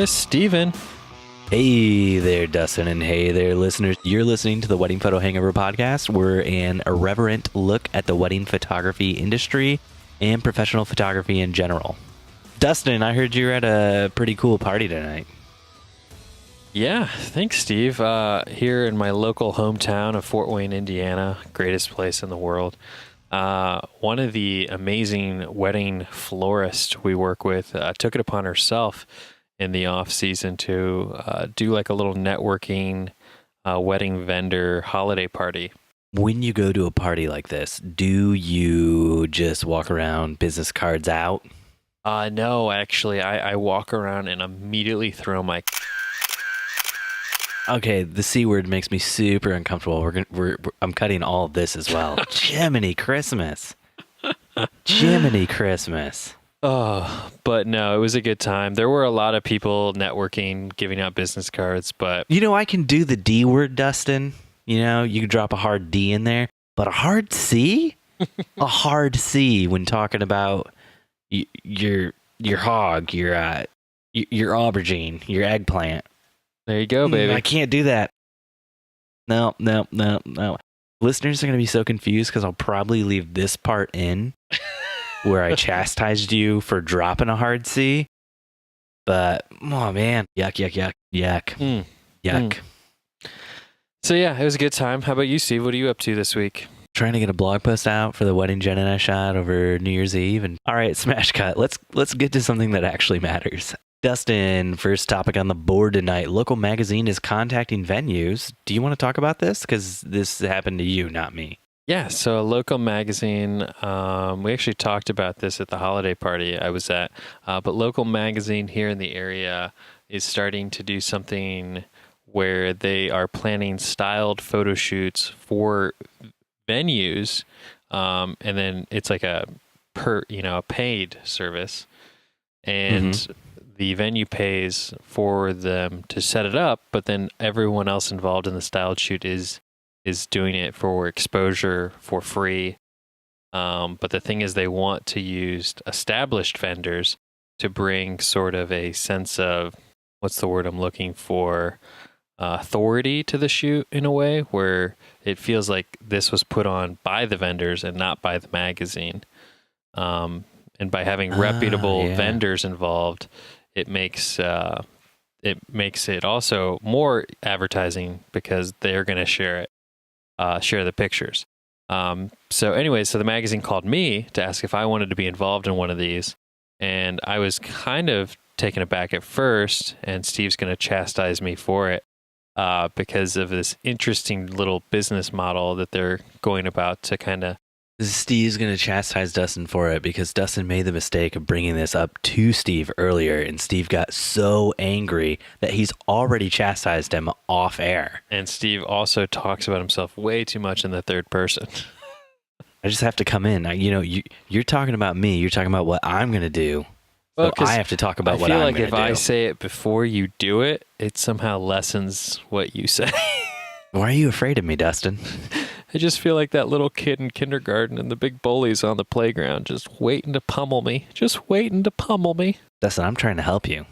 there's Steven. Hey there, Dustin, and hey there, listeners. You're listening to the Wedding Photo Hangover podcast. We're an irreverent look at the wedding photography industry and professional photography in general. Dustin, I heard you're at a pretty cool party tonight. Yeah, thanks, Steve. Here in my local hometown of Fort Wayne, Indiana, greatest place in the world. One of the amazing wedding florists we work with took it upon herself in the off season to do like a little networking wedding vendor holiday party. When you go to a party like this, do you just walk around business cards out? No, actually, I walk around and immediately throw my... Okay, the C word makes me super uncomfortable. I'm cutting all of this as well. Jiminy Christmas. Jiminy Christmas. Oh, but no, it was a good time. There were a lot of people networking, giving out business cards, but... You know, I can do the D word, Dustin. You know, you can drop a hard D in there, but a hard C? A hard C when talking about your hog, your aubergine, your eggplant. There you go, baby. I can't do that. No. Listeners are going to be so confused because I'll probably leave this part in where I chastised you for dropping a hard C. But, oh man, yuck. Yuck. So yeah, it was a good time. How about you, Steve? What are you up to this week? Trying to get a blog post out for the wedding Jen and I shot over New Year's Eve. And all right, smash cut. Let's get to something that actually matters. Dustin, first topic on the board tonight. Local magazine is contacting venues. Do you want to talk about this? Because this happened to you, not me. Yeah, so a local magazine, we actually talked about this at the holiday party I was at, but local magazine here in the area is starting to do something where they are planning styled photo shoots for venues, and then it's like a paid service, and the venue pays for them to set it up, but then everyone else involved in the styled shoot is doing it for exposure for free. But the thing is, they want to use established vendors to bring sort of a sense of, what's the word I'm looking for, authority to the shoot in a way where it feels like this was put on by the vendors and not by the magazine. And by having reputable vendors involved, it makes it also more advertising because they're going to share the pictures. So the magazine called me to ask if I wanted to be involved in one of these, and I was kind of taken aback at first, and Steve's going to chastise me for it because of this interesting little business model that they're going about to kind of... Steve's going to chastise Dustin for it because Dustin made the mistake of bringing this up to Steve earlier, and Steve got so angry that he's already chastised him off air. And Steve also talks about himself way too much in the third person. I just have to come in. You're talking about me. You're talking about what I'm going to do. Well, so I have to talk about what I'm going to do. I feel like if I say it before you do it, it somehow lessens what you say. Why are you afraid of me, Dustin? I just feel like that little kid in kindergarten and the big bullies on the playground just waiting to pummel me. Dustin, I'm trying to help you.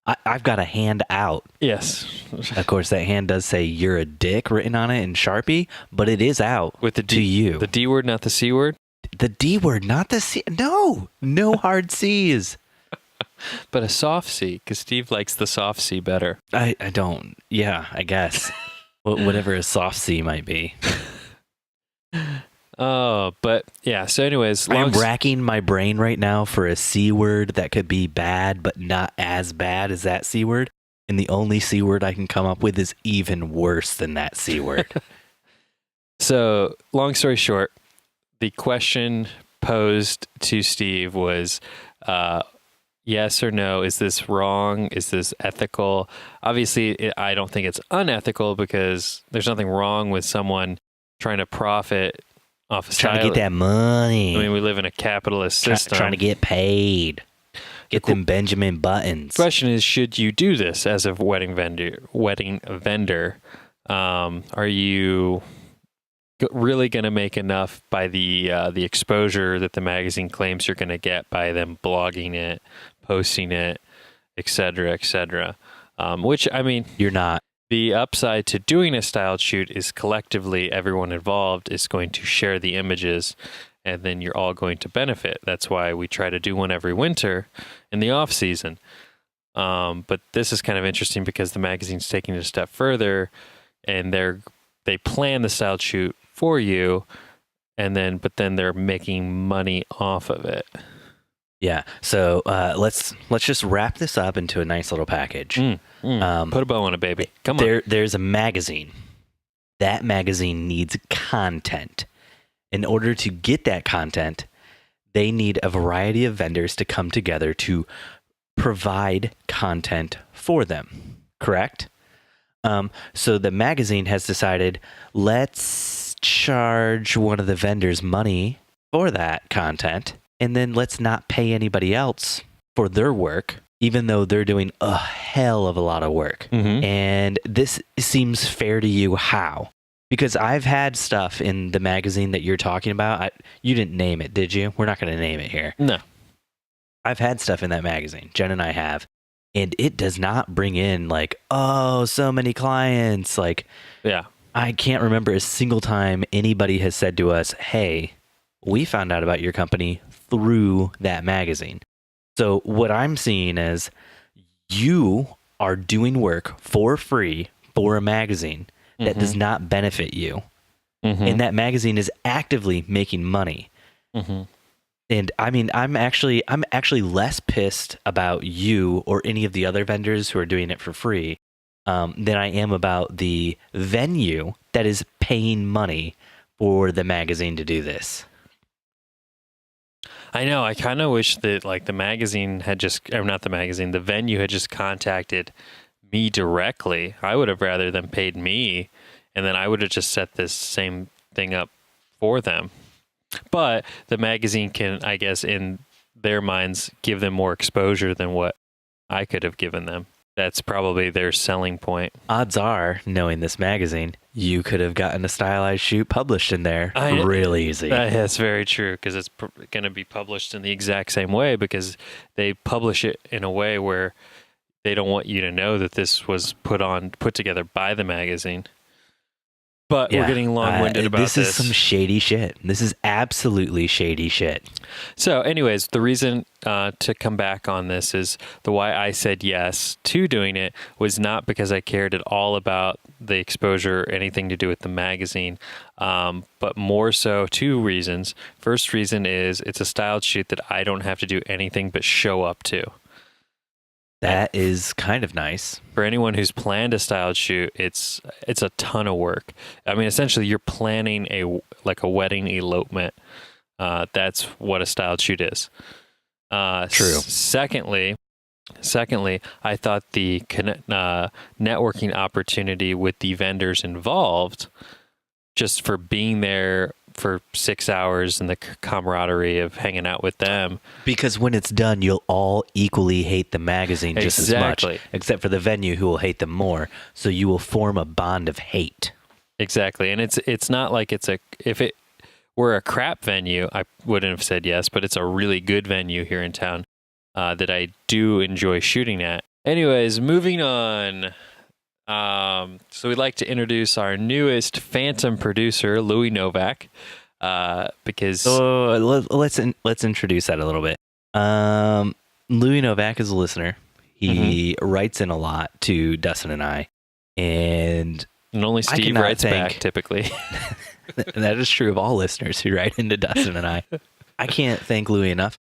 I've got a hand out. Yes. Of course, that hand does say "you're a dick" written on it in Sharpie, but it is out with the to you. The D word, not the C word? The D word, not the C. No hard C's. But a soft C, because Steve likes the soft C better. I don't. Yeah, I guess. Whatever a soft C might be. Oh, but yeah. So anyways, I'm racking my brain right now for a C word that could be bad, but not as bad as that C word. And the only C word I can come up with is even worse than that C word. So long story short, the question posed to Steve was, yes or no, is this wrong? Is this ethical? Obviously, I don't think it's unethical because there's nothing wrong with someone trying to profit off of trying to get that money. I mean, we live in a capitalist system. Trying to get paid. Get them Benjamin Buttons. The question is, should you do this as a wedding vendor? Are you really going to make enough by the exposure that the magazine claims you're going to get by them blogging it, posting it, et cetera, et cetera. Which, I mean, You're not. the upside to doing a styled shoot is collectively everyone involved is going to share the images, and then you're all going to benefit. That's why we try to do one every winter in the off season. But this is kind of interesting because the magazine's taking it a step further, and they plan the styled shoot for you, but then they're making money off of it. Yeah. So let's just wrap this up into a nice little package. Put a bow on it, baby. Come on. There's a magazine. That magazine needs content. In order to get that content, they need a variety of vendors to come together to provide content for them. Correct? So the magazine has decided, let's charge one of the vendors money for that content, and then let's not pay anybody else for their work, even though they're doing a hell of a lot of work. Mm-hmm. And this seems fair to you. How? Because I've had stuff in the magazine that you're talking about. You didn't name it, did you? We're not going to name it here. No. I've had stuff in that magazine. Jen and I have. And it does not bring in like, oh, so many clients. Like, yeah, I can't remember a single time anybody has said to us, hey, we found out about your company through that magazine. So what I'm seeing is you are doing work for free for a magazine that does not benefit you. Mm-hmm. And that magazine is actively making money. Mm-hmm. And I mean, I'm actually less pissed about you or any of the other vendors who are doing it for free than I am about the venue that is paying money for the magazine to do this. I know. I kind of wish that like the venue had just contacted me directly. I would have rather them paid me, and then I would have just set this same thing up for them. But the magazine can, I guess, in their minds, give them more exposure than what I could have given them. That's probably their selling point. Odds are, knowing this magazine, you could have gotten a stylized shoot published in there real easy. That's very true, because it's going to be published in the exact same way, because they publish it in a way where they don't want you to know that this was put together by the magazine. But we're getting long-winded about this. This is some shady shit. This is absolutely shady shit. So anyways, the reason to come back on this is why I said yes to doing it was not because I cared at all about the exposure or anything to do with the magazine, but more so two reasons. First reason is it's a styled shoot that I don't have to do anything but show up to. That is kind of nice. For anyone who's planned a styled shoot, it's a ton of work. I mean, essentially, you're planning a wedding elopement. That's what a styled shoot is. True. Secondly, I thought the networking opportunity with the vendors involved, just for being there for 6 hours and the camaraderie of hanging out with them. Because when it's done, you'll all equally hate the magazine just as much, except for the venue who will hate them more. So you will form a bond of hate. Exactly. And it's not like if it were a crap venue, I wouldn't have said yes, but it's a really good venue here in town that I do enjoy shooting at. Anyways, moving on. So we'd like to introduce our newest Phantom producer, Louie Novak, because let's introduce that a little bit. Louie Novak is a listener. He writes in a lot to Dustin and I, and only Steve writes back typically. That is true of all listeners who write into Dustin and I. I can't thank Louie enough.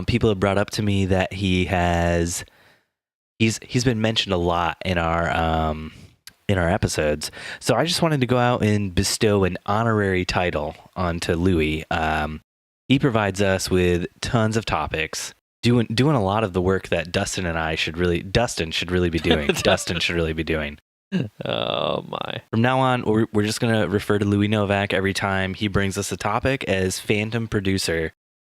People have brought up to me that he's been mentioned a lot in our episodes. So I just wanted to go out and bestow an honorary title onto Louie. He provides us with tons of topics, doing a lot of the work that Dustin should really be doing. Dustin should really be doing. Oh my. From now on, we're just going to refer to Louie Novak every time he brings us a topic as Phantom producer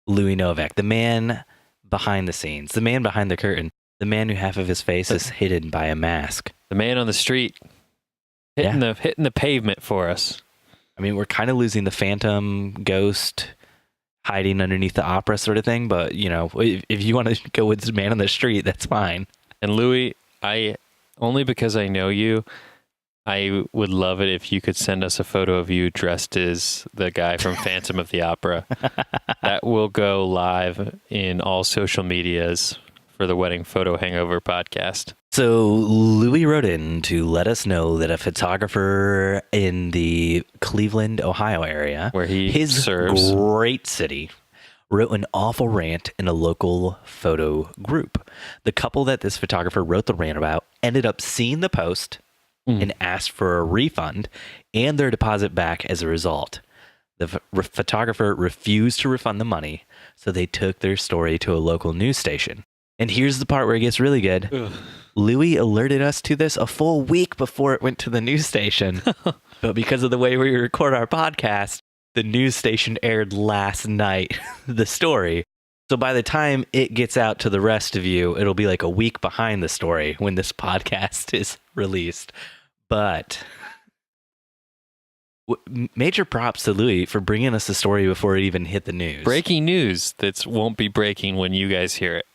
Louie Novak, the man behind the scenes, the man behind the curtain. The man who half of his face is hidden by a mask. The man on the street hitting the pavement for us. I mean, we're kind of losing the phantom ghost hiding underneath the opera sort of thing, but you know, if you want to go with the man on the street, that's fine. And Louie, I only because I know you, I would love it if you could send us a photo of you dressed as the guy from Phantom of the Opera. That will go live in all social medias for the Wedding Photo Hangover podcast. So Louie wrote in to let us know that a photographer in the Cleveland, Ohio area, Where he his serves. great city, wrote an awful rant in a local photo group. The couple that this photographer wrote the rant about ended up seeing the post and asked for a refund and their deposit back as a result. The photographer refused to refund the money, so they took their story to a local news station. And here's the part where it gets really good. Ugh. Louie alerted us to this a full week before it went to the news station. But because of the way we record our podcast, the news station aired last night, the story. So by the time it gets out to the rest of you, it'll be like a week behind the story when this podcast is released. But major props to Louie for bringing us the story before it even hit the news. Breaking news that won't be breaking when you guys hear it.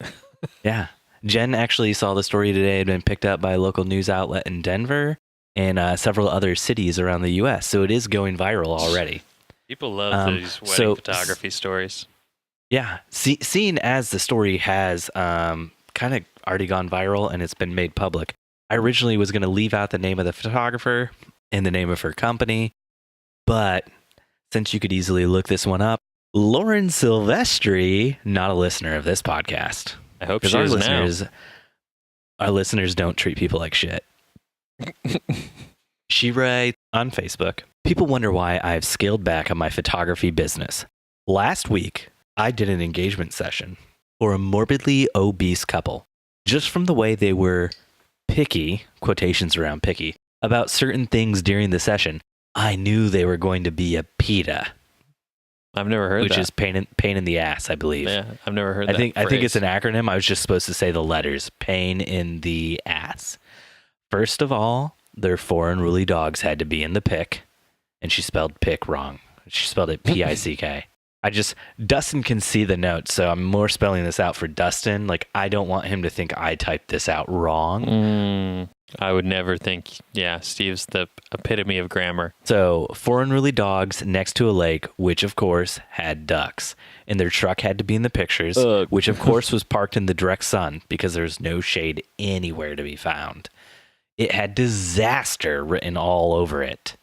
Yeah. Jen actually saw the story today. It had been picked up by a local news outlet in Denver and several other cities around the U.S. So it is going viral already. People love these wedding photography stories. Yeah. Seeing as the story has kind of already gone viral and it's been made public, I originally was going to leave out the name of the photographer and the name of her company. But since you could easily look this one up, Lauren Silvestri, not a listener of this podcast. I hope she is now. Our listeners don't treat people like shit. She writes on Facebook, people wonder why I've scaled back on my photography business. Last week, I did an engagement session for a morbidly obese couple. Just from the way they were picky, quotations around picky, about certain things during the session, I knew they were going to be a PETA. I've never heard which that. is pain in the ass, I believe. Yeah, I've never heard that. I think it's an acronym. I was just supposed to say the letters. Pain in the ass. First of all, their foreign ruly dogs had to be in the pic, and she spelled pic wrong. She spelled it P-I-C-K. Dustin can see the notes, so I'm more spelling this out for Dustin. Like, I don't want him to think I typed this out wrong. I would never think, Steve's the epitome of grammar. So, foreign ruly dogs next to a lake, which of course had ducks. And their truck had to be in the pictures, which of course was parked in the direct sun because there's no shade anywhere to be found. It had disaster written all over it.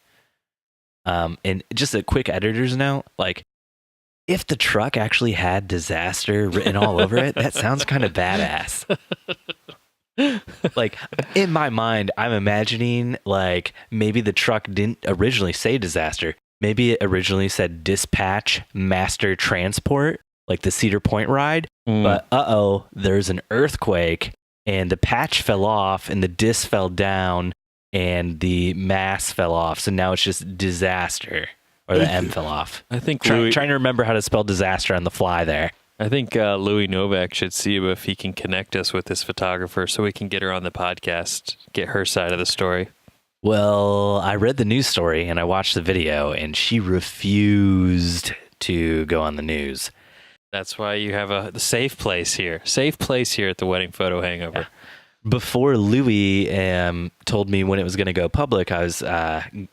And just a quick editor's note, like, if the truck actually had disaster written all over it, that sounds kind of badass. Like, in my mind, I'm imagining, like, maybe the truck didn't originally say disaster. Maybe it originally said dispatch master transport, like the Cedar Point ride. But, there's an earthquake, and the patch fell off, and the disc fell down, and the mass fell off. So now it's just disaster, or the M fell off. I think trying to remember how to spell disaster on the fly there. I think Louie Novak should see if he can connect us with this photographer so we can get her on the podcast, get her side of the story. Well, I read the news story and I watched the video, and she refused to go on the news. That's why you have a safe place here. Safe place here at the Wedding Photo Hangover. Yeah. Before Louie told me when it was going to go public, I was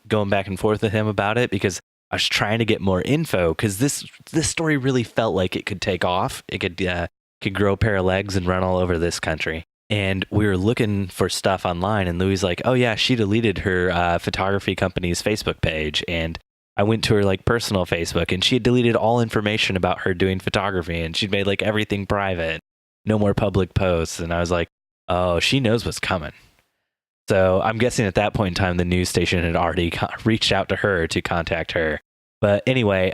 going back and forth with him about it because I was trying to get more info because this story really felt like it could take off. It could grow a pair of legs and run all over this country. And we were looking for stuff online, and Louie's like, oh yeah, she deleted her photography company's Facebook page. And I went to her like personal Facebook, and she had deleted all information about her doing photography, and she'd made like everything private, no more public posts. And I was like, oh, she knows what's coming. So I'm guessing at that point in time, the news station had already reached out to her to contact her. But anyway,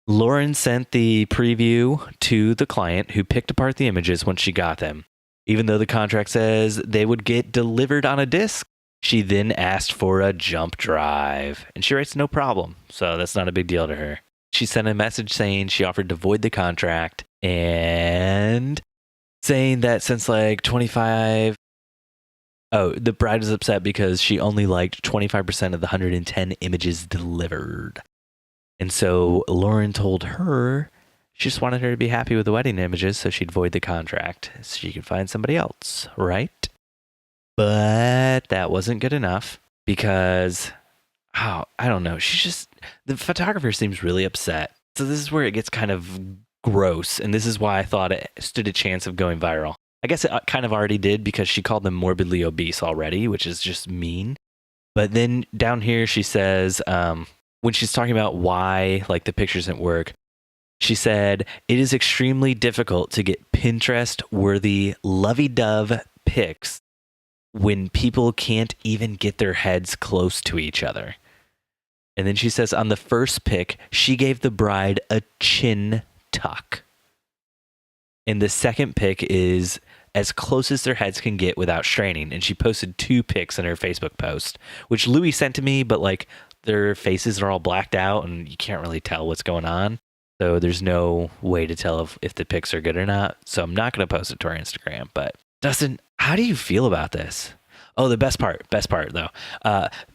Lauren sent the preview to the client, who picked apart the images once she got them. Even though the contract says they would get delivered on a disc, she then asked for a jump drive. And she writes, no problem. So that's not a big deal to her. She sent a message saying she offered to void the contract and saying that since like 25... Oh, the bride was upset because she only liked 25% of the 110 images delivered. And so Lauren told her She just wanted her to be happy with the wedding images so she'd void the contract so she could find somebody else, right? But that wasn't good enough because, I don't know. The photographer seems really upset. So this is where it gets kind of gross. And this is why I thought it stood a chance of going viral. I guess it kind of already did because she called them morbidly obese already, which is just mean. But then down here, she says, when she's talking about why like the pictures didn't work, she said, it is extremely difficult to get Pinterest-worthy lovey-dove pics when people can't even get their heads close to each other. And then she says on the first pic, she gave the bride a chin tuck. And the second pic is as close as their heads can get without straining. And she posted 2 pics in her Facebook post, which Louie sent to me, but like their faces are all blacked out and you can't really tell what's going on. So there's no way to tell if the pics are good or not. So I'm not going to post it to our Instagram. But Dustin, how do you feel about this? Oh, the best part though.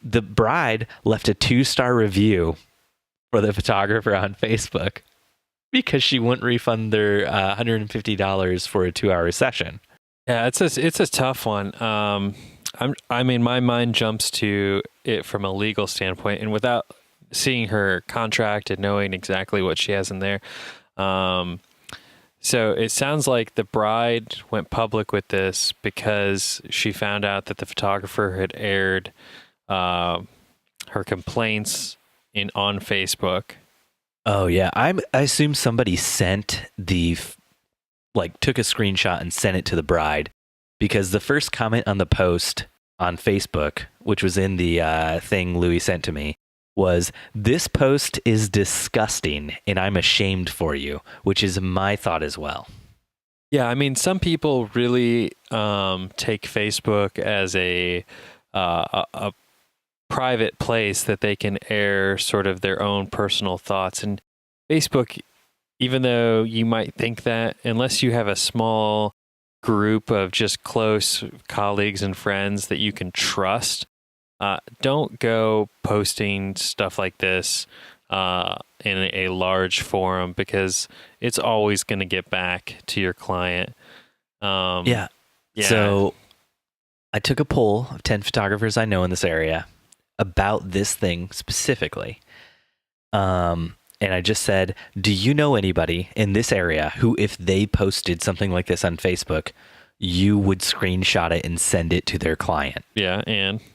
The bride left a 2-star review for the photographer on Facebook because she wouldn't refund their $150 for a 2-hour session. Yeah, it's a tough one. I mean, my mind jumps to it from a legal standpoint, and without seeing her contract and knowing exactly what she has in there. So it sounds like the bride went public with this because she found out that the photographer had aired her complaints on Facebook. Oh yeah, I assume somebody sent took a screenshot and sent it to the bride, because the first comment on the post on Facebook, which was in the thing Louie sent to me, was, "This post is disgusting and I'm ashamed for you," which is my thought as well. Yeah, I mean, some people really take Facebook as a private place that they can air sort of their own personal thoughts. And Facebook, even though you might think that, unless you have a small group of just close colleagues and friends that you can trust, don't go posting stuff like this in a large forum, because it's always going to get back to your client. Yeah. So I took a poll of 10 photographers I know in this area about this thing specifically. And I just said, do you know anybody in this area who, if they posted something like this on Facebook, you would screenshot it and send it to their client? Yeah,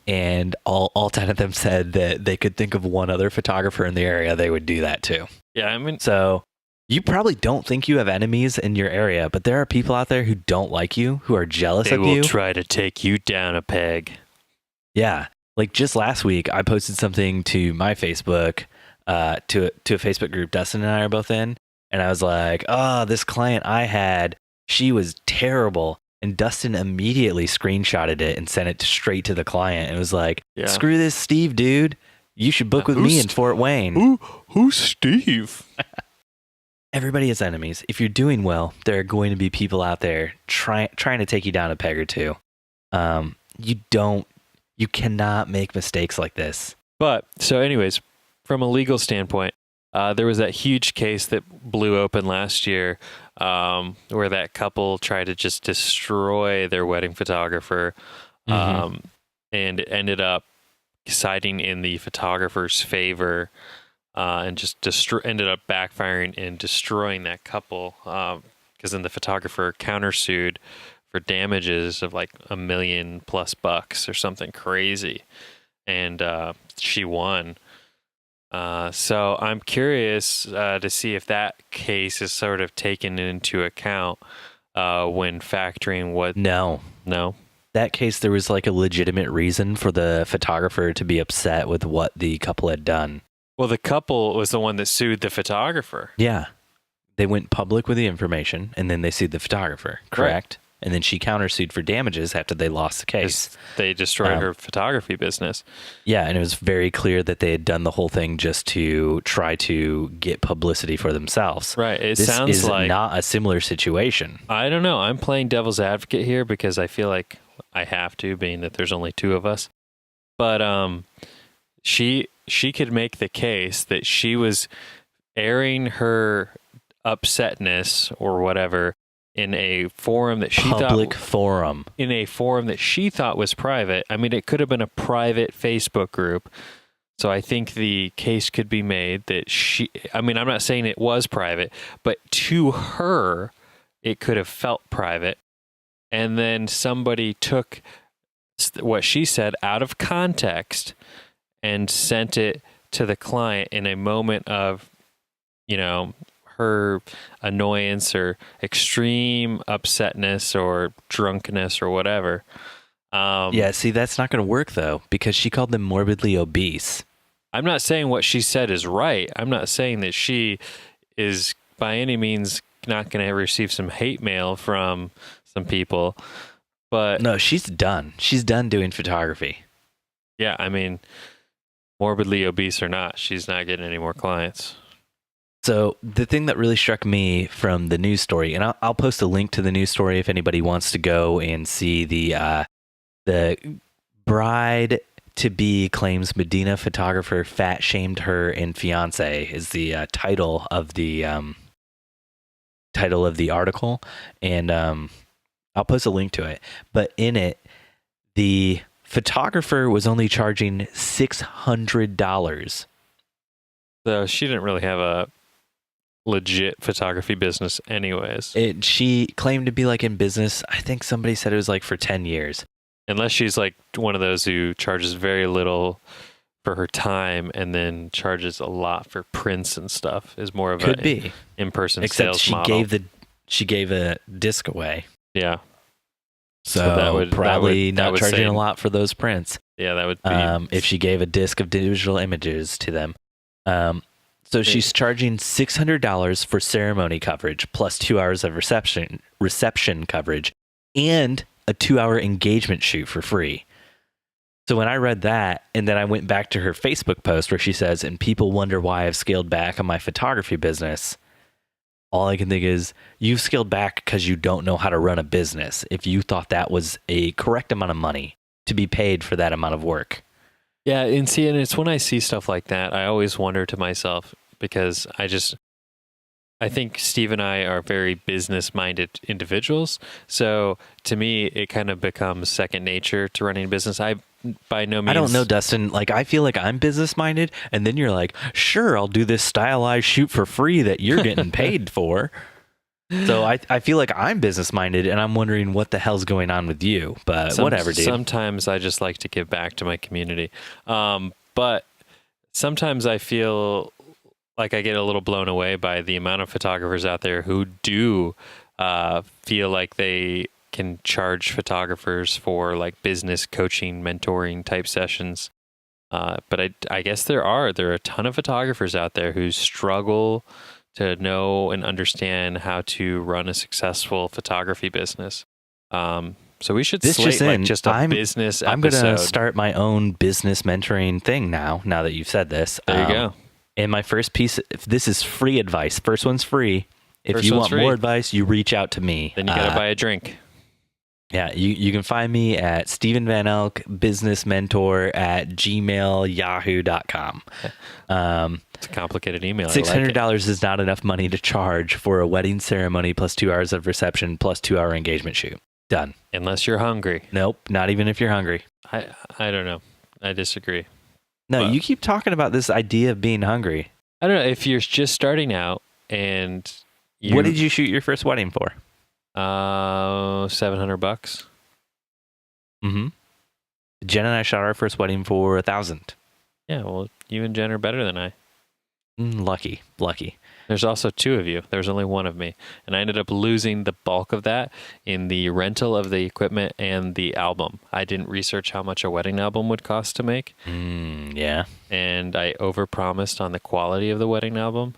and all 10 of them said that they could think of one other photographer in the area they would do that to. Yeah, I mean, so you probably don't think you have enemies in your area, but there are people out there who don't like you, who are jealous of you. They will try to take you down a peg. Yeah. Like just last week, I posted something to my Facebook, to a Facebook group Dustin and I are both in. And I was like, oh, this client I had, she was terrible. And Dustin immediately screenshotted it and sent it straight to the client. And was like, screw this Steve, dude. You should book with me in Fort Wayne. Who's Steve? Everybody has enemies. If you're doing well, there are going to be people out there trying to take you down a peg or two. You cannot make mistakes like this. But, so anyways, from a legal standpoint, there was that huge case that blew open last year, where that couple tried to just destroy their wedding photographer, and it ended up siding in the photographer's favor, and just ended up backfiring and destroying that couple, because then the photographer countersued for damages of like $1 million+ or something crazy, and she won. So I'm curious to see if that case is sort of taken into account when factoring what. No. That case, there was like a legitimate reason for the photographer to be upset with what the couple had done. Well, the couple was the one that sued the photographer. Yeah. They went public with the information and then they sued the photographer, correct? Right. And then she countersued for damages after they lost the case. They destroyed her photography business. Yeah, and it was very clear that they had done the whole thing just to try to get publicity for themselves. Right. This sounds like not a similar situation. I don't know. I'm playing devil's advocate here because I feel like I have to, being that there's only 2 of us. But she could make the case that she was airing her upsetness or whatever in a forum that she Public thought forum. in a forum that she thought was private. I mean, it could have been a private Facebook group. So I think the case could be made that I'm not saying it was private, but to her, it could have felt private. And then somebody took what she said out of context and sent it to the client in a moment of, her annoyance or extreme upsetness or drunkenness or whatever. Yeah, see, that's not going to work, though, because she called them morbidly obese. I'm not saying what she said is right. I'm not saying that she is by any means not going to receive some hate mail from some people, but no, she's done. She's done doing photography. Yeah, I mean, morbidly obese or not, she's not getting any more clients. So the thing that really struck me from the news story, and I'll post a link to the news story if anybody wants to go and see the bride to be claims Medina photographer fat shamed her and fiance is the title of the article, and I'll post a link to it. But in it, the photographer was only charging $600. So she didn't really have a legit photography business anyways. She claimed to be like in business. I think somebody said it was like for 10 years. Unless she's like one of those who charges very little for her time and then charges a lot for prints and stuff, is more of Could be in-person except sales she model. she gave a disc away. Yeah. So that would probably not charging a lot for those prints. Yeah, that would be if she gave a disc of digital images to them. So she's charging $600 for ceremony coverage plus 2 hours of reception coverage and a 2-hour engagement shoot for free. So when I read that, and then I went back to her Facebook post where she says, and people wonder why I've scaled back on my photography business, all I can think is, you've scaled back because you don't know how to run a business. If you thought that was a correct amount of money to be paid for that amount of work. Yeah, and it's when I see stuff like that, I always wonder to myself, because I think Steve and I are very business-minded individuals. So to me, it kind of becomes second nature to running a business. I by no means. I don't know, Dustin. Like, I feel like I'm business-minded, and then you're like, sure, I'll do this stylized shoot for free that you're getting paid for. So I feel like I'm business-minded, and I'm wondering what the hell's going on with you. But whatever, dude. Sometimes I just like to give back to my community. But sometimes I feel like I get a little blown away by the amount of photographers out there who do feel like they can charge photographers for like business coaching, mentoring type sessions. But I guess there are a ton of photographers out there who struggle to know and understand how to run a successful photography business. So we should slate like just a business episode. I'm going to start my own business mentoring thing now that you've said this. There you go. And my first piece, if this is free advice. First one's free. If you want more advice, you reach out to me. Then you got to buy a drink. Yeah, you can find me at Steven Van Elk, business mentor at gmail.yahoo.com. It's a complicated email. $600 is not enough money to charge for a wedding ceremony plus 2 hours of reception plus 2-hour engagement shoot. Done. Unless you're hungry. Nope, not even if you're hungry. I don't know. I disagree. No, you keep talking about this idea of being hungry. I don't know. If you're just starting out and what did you shoot your first wedding for? $700. Mm-hmm. Jen and I shot our first wedding for $1,000. Yeah, well, you and Jen are better than I. Lucky. There's also two of you. There's only one of me. And I ended up losing the bulk of that in the rental of the equipment and the album. I didn't research how much a wedding album would cost to make. Yeah. And I overpromised on the quality of the wedding album.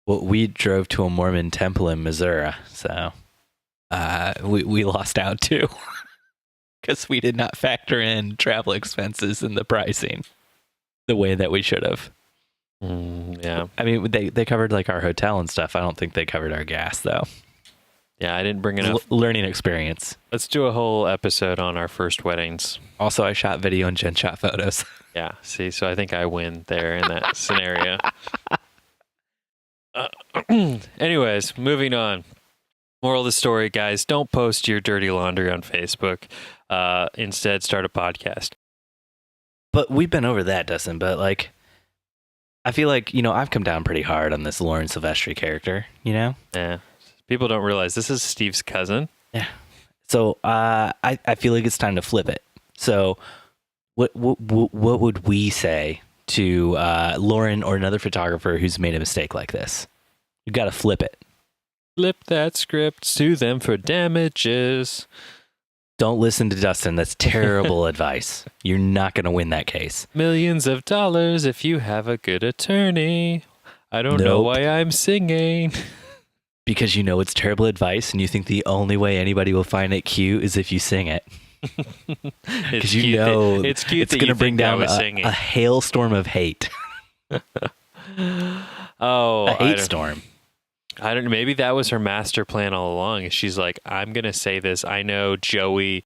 Well, we drove to a Mormon temple in Missouri, so we lost out too. Because we did not factor in travel expenses in the pricing the way that we should have. Yeah. I mean, they covered like our hotel and stuff. I don't think they covered our gas though. Yeah, I didn't bring enough. Learning experience. Let's do a whole episode on our first weddings. Also, I shot video and Jen shot photos. Yeah, see, so I think I win there in that scenario. Anyways, moving on. Moral of the story, guys, don't post your dirty laundry on Facebook. Instead, start a podcast. But we've been over that, Dustin. But like, I feel like, I've come down pretty hard on this Lauren Silvestri character, Yeah. People don't realize this is Steve's cousin. Yeah. So I feel like it's time to flip it. So what would we say to Lauren or another photographer who's made a mistake like this? You got to flip it. Flip that script, sue them for damages. Don't listen to Dustin. That's terrible advice. You're not going to win that case. Millions of dollars if you have a good attorney. I don't know why I'm singing. Because it's terrible advice and you think the only way anybody will find it cute is if you sing it. Because it's cute it's going to bring down a hailstorm of hate. A hate storm. I don't know. Maybe that was her master plan all along. She's like, I'm going to say this. I know Joey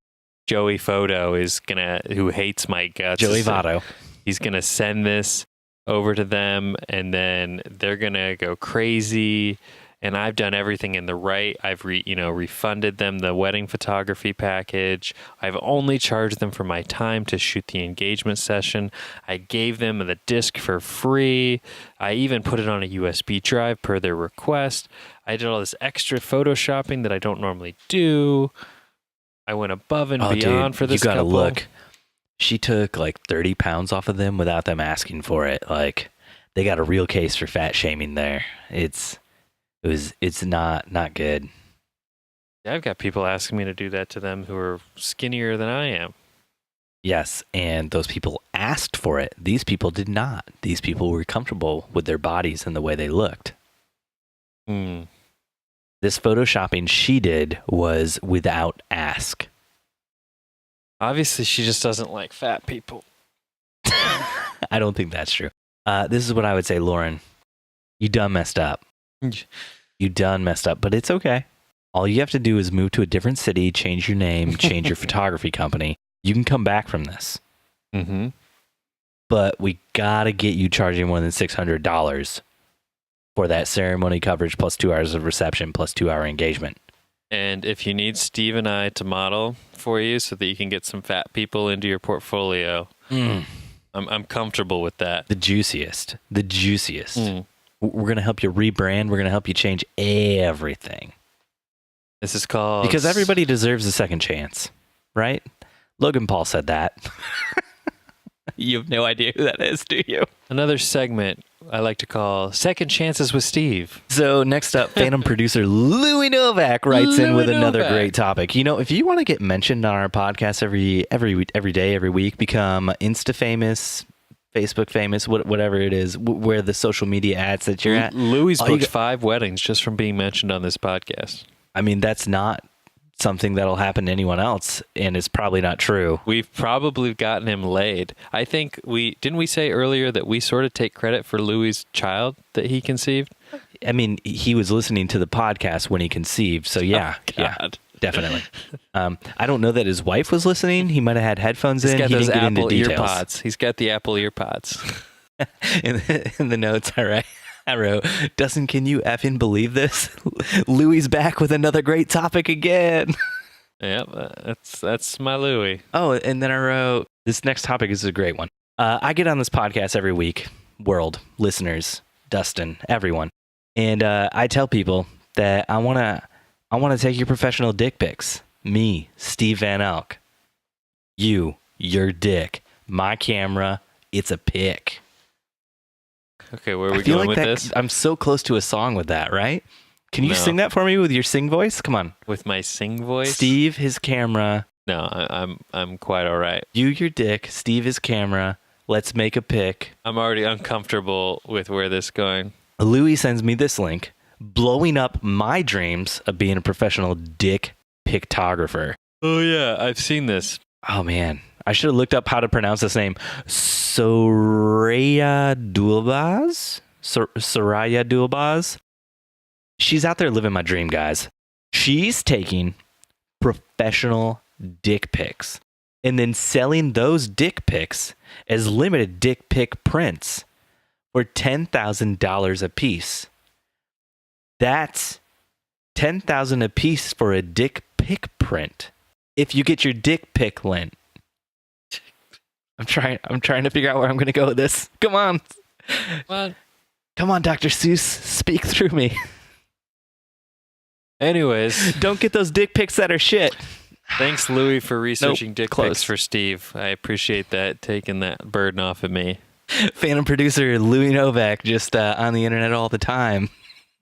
Photo who hates my guts. Joey Votto. He's going to send this over to them and then they're going to go crazy. And I've done everything in the right. I've refunded them the wedding photography package. I've only charged them for my time to shoot the engagement session. I gave them the disc for free. I even put it on a USB drive per their request. I did all this extra photoshopping that I don't normally do. I went above and beyond for this couple. You gotta look. She took like 30 pounds off of them without them asking for it. Like, they got a real case for fat shaming there. It's not good. Yeah, I've got people asking me to do that to them who are skinnier than I am. Yes, and those people asked for it. These people did not. These people were comfortable with their bodies and the way they looked. This photoshopping she did was without ask. Obviously, she just doesn't like fat people. I don't think that's true. This is what I would say, Lauren. You done messed up. You done messed up, but it's okay. All you have to do is move to a different city, change your name, change your photography company. You can come back from this. Mm-hmm. But we got to get you charging more than $600 for that ceremony coverage plus 2 hours of reception plus 2 hour engagement. And if you need Steve and I to model for you so that you can get some fat people into your portfolio, I'm comfortable with that. The juiciest. We're going to help you rebrand. We're going to help you change everything. This is called... Because everybody deserves a second chance, right? Logan Paul said that. You have no idea who that is, do you? Another segment I like to call Second Chances with Steve. So next up, Phantom producer Louie Novak writes in with another great topic. If you want to get mentioned on our podcast every day, every week, become Insta famous, Facebook famous, whatever it is, where the social media ads that you're at. Louie's booked 5 weddings just from being mentioned on this podcast. I mean, that's not something that'll happen to anyone else, and it's probably not true. We've probably gotten him laid. I think didn't we say earlier that we sort of take credit for Louie's child that he conceived? I mean, he was listening to the podcast when he conceived, so yeah. Definitely. I don't know that his wife was listening. He might have had headphones in. He didn't get into Apple details. EarPods. He's got the Apple EarPods. in the notes, all right. I wrote, Dustin, can you effing believe this? Louie's back with another great topic again. Yep, that's my Louie. Oh, and then I wrote, this next topic is a great one. I get on this podcast every week, world, listeners, Dustin, everyone. And I tell people that I want to take your professional dick pics. Me, Steve Van Elk. You, your dick. My camera, it's a pic. Okay, where are we going with this? I'm so close to a song with that, right? Can you sing that for me with your sing voice? Come on. With my sing voice? Steve, his camera. No, I'm quite all right. You, your dick. Steve, his camera. Let's make a pic. I'm already uncomfortable with where this is going. Louie sends me this link, blowing up my dreams of being a professional dick pictographer. Oh, yeah, I've seen this. Oh, man. I should have looked up how to pronounce this name. Soraya Dulbaz. She's out there living my dream, guys. She's taking professional dick pics and then selling those dick pics as limited dick pic prints for $10,000 a piece. That's 10,000 apiece for a dick pic print. If you get your dick pic lent. I'm trying to figure out where I'm going to go with this. Come on. What? Come on, Dr. Seuss, speak through me. Anyways, don't get those dick pics that are shit. Thanks, Louie, for researching dick pics for Steve. I appreciate that, taking that burden off of me. Phantom producer Louie Novak just on the internet all the time,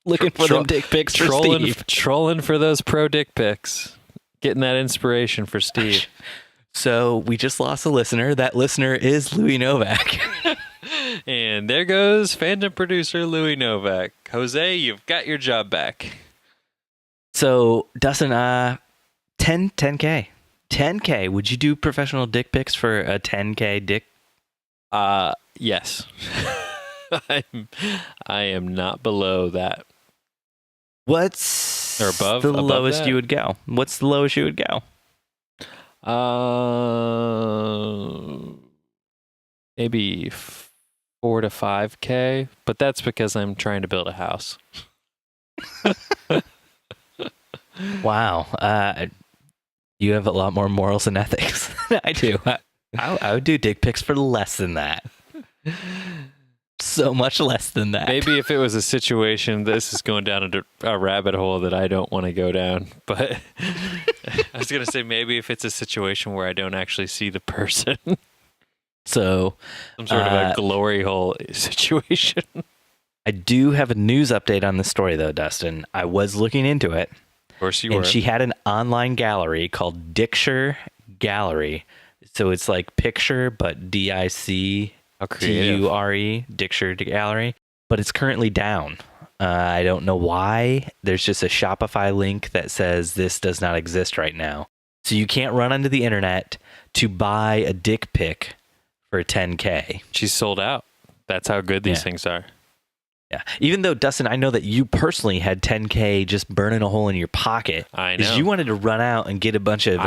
looking for them dick pics for Steve. Trolling for those pro dick pics. Getting that inspiration for Steve. So we just lost a listener. That listener is Louie Novak. And there goes Phantom producer Louie Novak. Jose, you've got your job back. So, Dustin, 10K. 10K. Would you do professional dick pics for a 10K dick? Yes. I am not below that. What's or above the lowest that? you would go? What's the lowest you would go? Maybe 4 to 5K, but that's because I'm trying to build a house. Wow. You have a lot more morals and ethics than I do. I would do dick pics for less than that. So much less than that. Maybe if it was a situation, this is going down a rabbit hole that I don't want to go down. But I was going to say maybe if it's a situation where I don't actually see the person. So some sort of a glory hole situation. I do have a news update on the story, though, Dustin. I was looking into it. Of course you were. And she had an online gallery called Dicture Gallery. So it's like picture, but DICTURE, Dicture Gallery. But it's currently down. I don't know why. There's just a Shopify link that says this does not exist right now. So you can't run onto the internet to buy a dick pic for 10K. She's sold out. That's how good these things are. Yeah. Even though, Dustin, I know that you personally had 10K just burning a hole in your pocket. I know. Because you wanted to run out and get a bunch of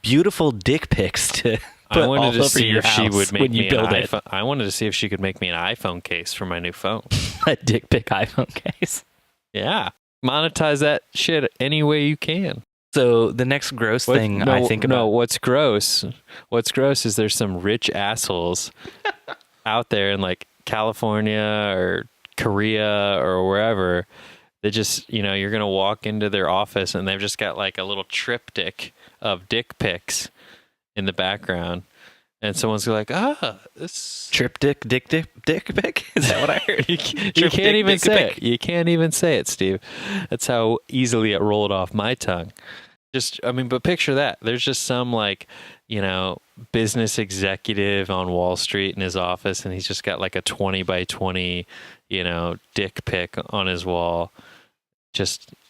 beautiful dick pics to put I wanted all to over see your if house she would make when you me build an it. iPhone. I wanted to see if she could make me an iPhone case for my new phone. A dick pic iPhone case. Yeah. Monetize that shit any way you can. So the next gross thing I think about... No, what's gross is there's some rich assholes out there in like California or Korea or wherever. They just, you're going to walk into their office and they've just got like a little triptych of dick pics in the background. And someone's like, this triptych dick pic? Is that what I heard? You can't even say it. You can't even say it, Steve. That's how easily it rolled off my tongue. But picture that. There's just some business executive on Wall Street in his office, and he's just got like a 20 by 20, dick pic on his wall.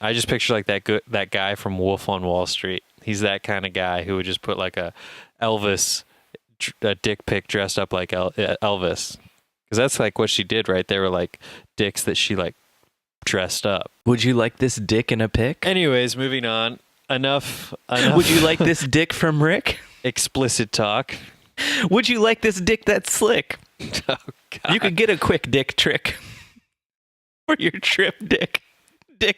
I just picture like that guy from Wolf on Wall Street. He's that kind of guy who would just put like a dick pic dressed up like Elvis. Because that's like what she did, right? They were like dicks that she like dressed up. Would you like this dick in a pic? Anyways, moving on. Enough. Would you like this dick from Rick? Explicit talk. Would you like this dick that's slick? Oh, God. You could get a quick dick trick for your trip dick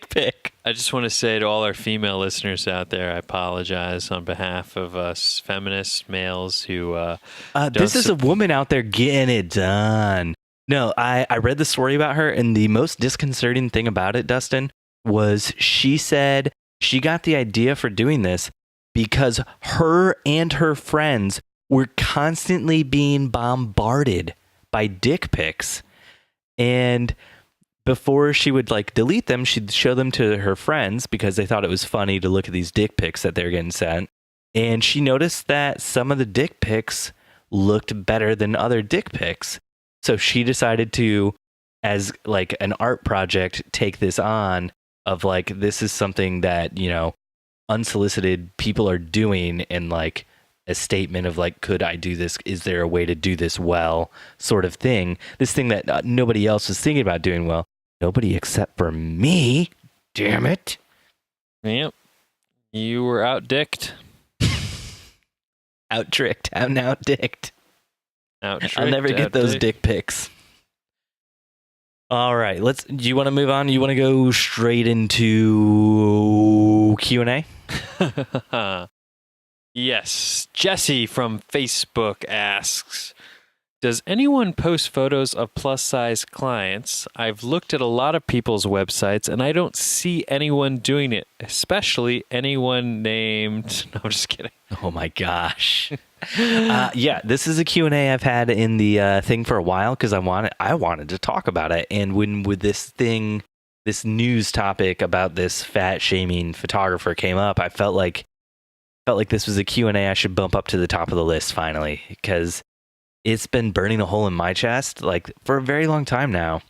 pic. I just want to say to all our female listeners out there, I apologize on behalf of us feminist males who... this is a woman out there getting it done. No, I read the story about her, and the most disconcerting thing about it, Dustin, was she said she got the idea for doing this because her and her friends were constantly being bombarded by dick pics. And before she would like delete them, she'd show them to her friends because they thought it was funny to look at these dick pics that they're getting sent. And she noticed that some of the dick pics looked better than other dick pics. So she decided to, as like an art project, take this on of like, this is something that, unsolicited people are doing, and like a statement of like, could I do this? Is there a way to do this well? Sort of thing. This thing that nobody else was thinking about doing well. Nobody except for me. Damn it. Yep. You were out-dicked. Out-tricked. I'm out-dicked. Out-tricked. I'll never get those dick pics. All right, do you want to move on? You want to go straight into Q&A? Yes. Jesse from Facebook asks, does anyone post photos of plus-size clients? I've looked at a lot of people's websites, and I don't see anyone doing it, especially anyone named... No, I'm just kidding. Oh, my gosh. Yeah, this is a Q&A I've had in the thing for a while because I wanted to talk about it. And with this news topic about this fat-shaming photographer came up, I felt like this was a Q&A I should bump up to the top of the list finally because it's been burning a hole in my chest like for a very long time now.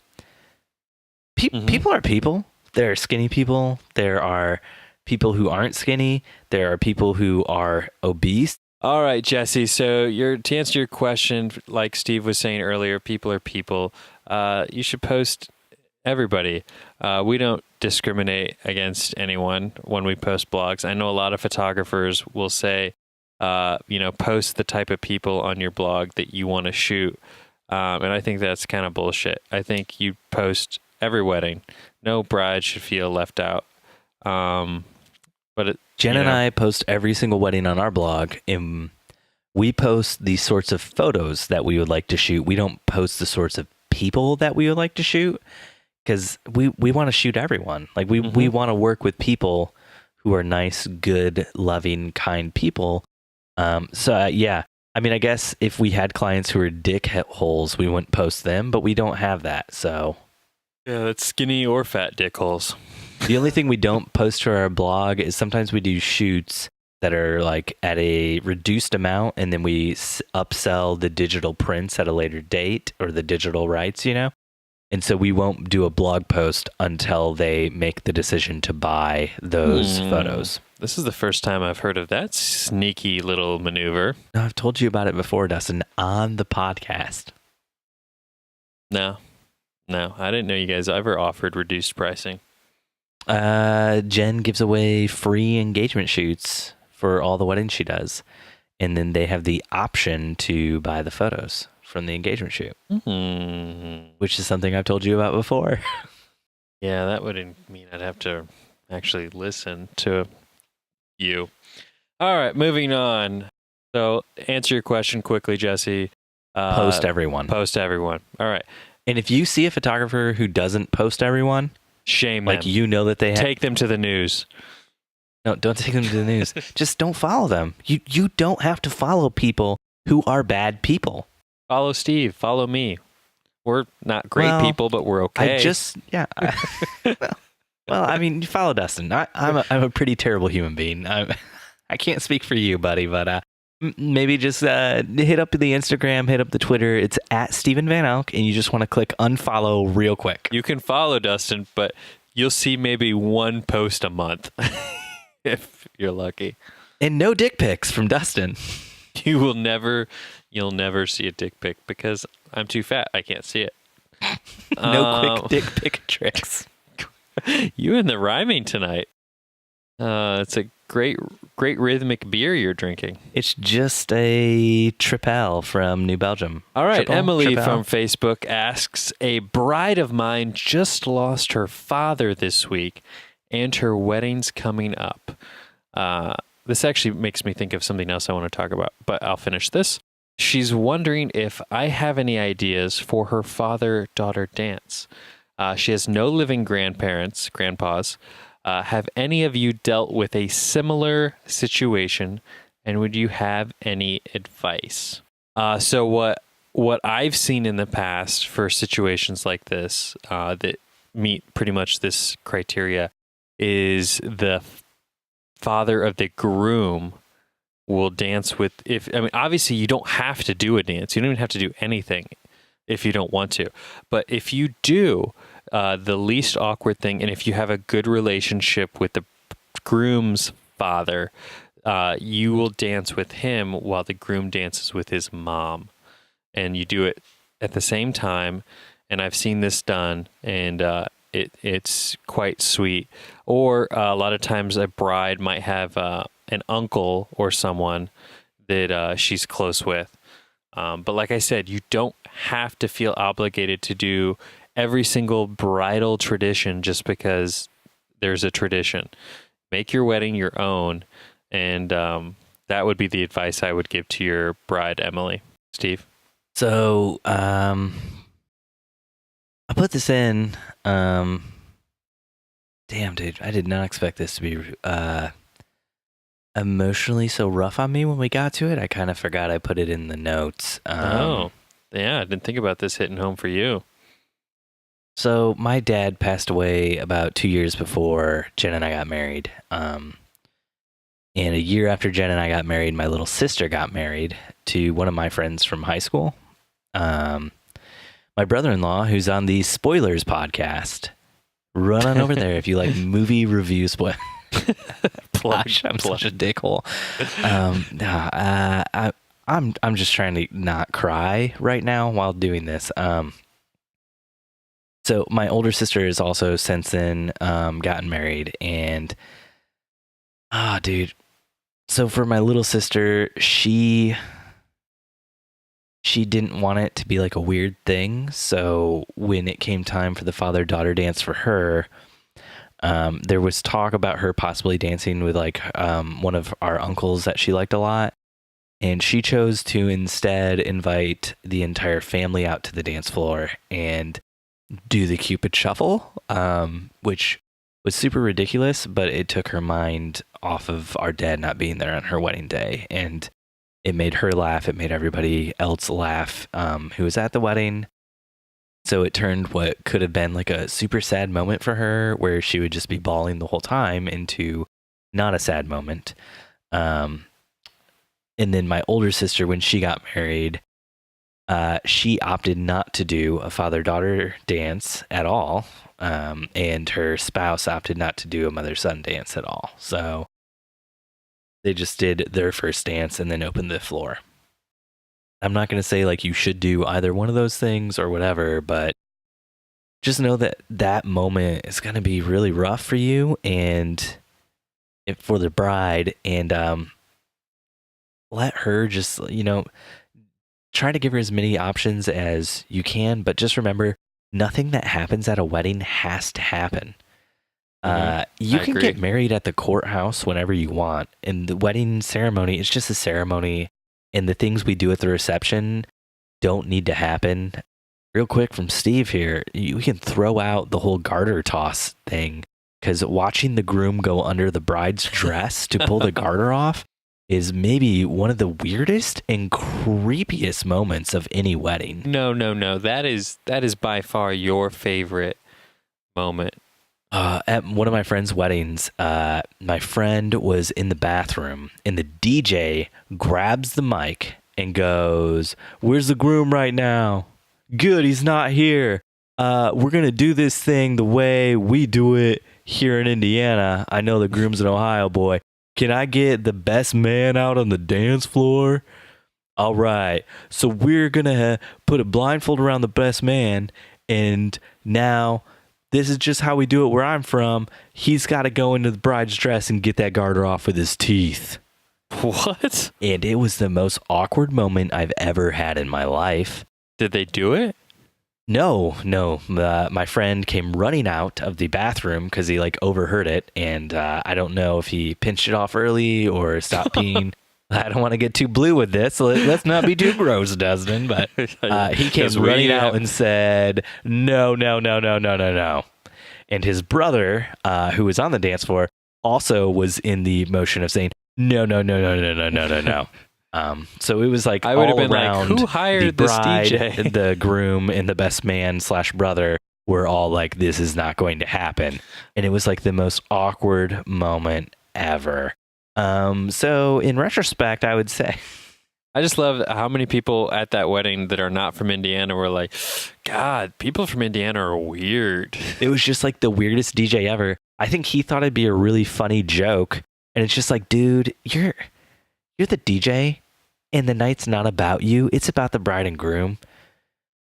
People are people. There are skinny people. There are people who aren't skinny. There are people who are obese. All right, Jesse. So to answer your question, like Steve was saying earlier, people are people. You should post everybody. We don't discriminate against anyone when we post blogs. I know a lot of photographers will say, post the type of people on your blog that you want to shoot. And I think that's kind of bullshit. I think you post every wedding. No bride should feel left out. Jen and I post every single wedding on our blog, and we post the sorts of photos that we would like to shoot. We don't post the sorts of people that we would like to shoot because we want to shoot everyone. Like we want to work with people who are nice, good, loving, kind people. Yeah, I mean, I guess if we had clients who are dick holes, we wouldn't post them, but we don't have that. So yeah, that's skinny or fat dick holes. The only thing we don't post to our blog is sometimes we do shoots that are like at a reduced amount, and then we upsell the digital prints at a later date or the digital rights, And so we won't do a blog post until they make the decision to buy those photos. This is the first time I've heard of that sneaky little maneuver. No, I've told you about it before, Dustin, on the podcast. No, I didn't know you guys ever offered reduced pricing. Jen gives away free engagement shoots for all the weddings she does. And then they have the option to buy the photos from the engagement shoot, which is something I've told you about before. Yeah, that would mean I'd have to actually listen to you. All right, moving on. So answer your question quickly, Jesse. Post everyone. Post everyone. All right. And if you see a photographer who doesn't post everyone, shame them. Like that they take them to the news. No, don't take them to the news. Just don't follow them. You don't have to follow people who are bad people. Follow Steve. Follow me. We're not great people, but we're okay. Well, I mean, you follow Dustin. I'm a pretty terrible human being. I can't speak for you, buddy, but maybe just hit up the Instagram, hit up the Twitter. It's at Steven Van Elk, and you just want to click unfollow real quick. You can follow Dustin, but you'll see maybe one post a month if you're lucky. And no dick pics from Dustin. You'll never see a dick pic because I'm too fat. I can't see it. No quick dick pic tricks. You and the rhyming tonight. It's a great rhythmic beer you're drinking. It's just a Trippel from New Belgium. All right, Emily from Facebook asks, a bride of mine just lost her father this week and her wedding's coming up. This actually makes me think of something else I want to talk about, but I'll finish this. She's wondering if I have any ideas for her father-daughter dance. She has no living grandpas. Have any of you dealt with a similar situation, and would you have any advice? So what I've seen in the past for situations like this that meet pretty much this criteria is the father of the groom will dance with, obviously you don't have to do a dance. You don't even have to do anything if you don't want to. But if you do, the least awkward thing, and if you have a good relationship with the groom's father, you will dance with him while the groom dances with his mom. And you do it at the same time. And I've seen this done, and it's quite sweet. Or a lot of times a bride might have an uncle or someone that she's close with. But like I said, you don't have to feel obligated to do every single bridal tradition just because there's a tradition. Make your wedding your own, and that would be the advice I would give to your bride, Emily. Steve? So, I put this in. Damn, dude, I did not expect this to be emotionally so rough on me when we got to it. I kind of forgot I put it in the notes. Yeah, I didn't think about this hitting home for you. So my dad passed away about 2 years before Jen and I got married. And a year after Jen and I got married, my little sister got married to one of my friends from high school. My brother-in-law, who's on the Spoilers podcast. Run on over there if you like movie review spoilers. Gosh, I'm such a dickhole. I'm just trying to not cry right now while doing this. So my older sister has also since then gotten married, and dude. So for my little sister, she didn't want it to be like a weird thing. So when it came time for the father-daughter dance for her, there was talk about her possibly dancing with like one of our uncles that she liked a lot. And she chose to instead invite the entire family out to the dance floor and do the Cupid Shuffle, which was super ridiculous, but it took her mind off of our dad not being there on her wedding day. And it made her laugh. It made everybody else laugh who was at the wedding. So it turned what could have been like a super sad moment for her, where she would just be bawling the whole time, into not a sad moment. And then my older sister, when she got married, she opted not to do a father-daughter dance at all. And her spouse opted not to do a mother-son dance at all. So they just did their first dance and then opened the floor. I'm not going to say like you should do either one of those things or whatever, but just know that that moment is going to be really rough for you and for the bride. And let her just, try to give her as many options as you can. But just remember, nothing that happens at a wedding has to happen. You can get married at the courthouse whenever you want. And the wedding ceremony is just a ceremony. And the things we do at the reception don't need to happen. Real quick from Steve here, you can throw out the whole garter toss thing, because watching the groom go under the bride's dress to pull the garter off is maybe one of the weirdest and creepiest moments of any wedding. No. That is by far your favorite moment. At one of my friend's weddings, my friend was in the bathroom, and the DJ grabs the mic and goes, "Where's the groom right now? Good, he's not here. We're going to do this thing the way we do it here in Indiana. I know the groom's an Ohio boy. Can I get the best man out on the dance floor? All right. So we're going to put a blindfold around the best man, and now this is just how we do it where I'm from. He's got to go into the bride's dress and get that garter off with his teeth." What? And it was the most awkward moment I've ever had in my life. Did they do it? No. My friend came running out of the bathroom because he overheard it, and I don't know if he pinched it off early or stopped peeing. I don't want to get too blue with this. So let's not be too gross, Dustin. But he came running out and said, "No." And his brother, who was on the dance floor, also was in the motion of saying, "No." So it was like I would have all been around. like, who hired the this bride, DJ? The groom, and the best man / brother were all like, "This is not going to happen," and it was like the most awkward moment ever. So in retrospect, I would say, I just love how many people at that wedding that are not from Indiana were like, "God, people from Indiana are weird." it was just like the weirdest DJ ever. I think he thought it'd be a really funny joke, and it's just like, dude, you're the DJ, and the night's not about you. It's about the bride and groom.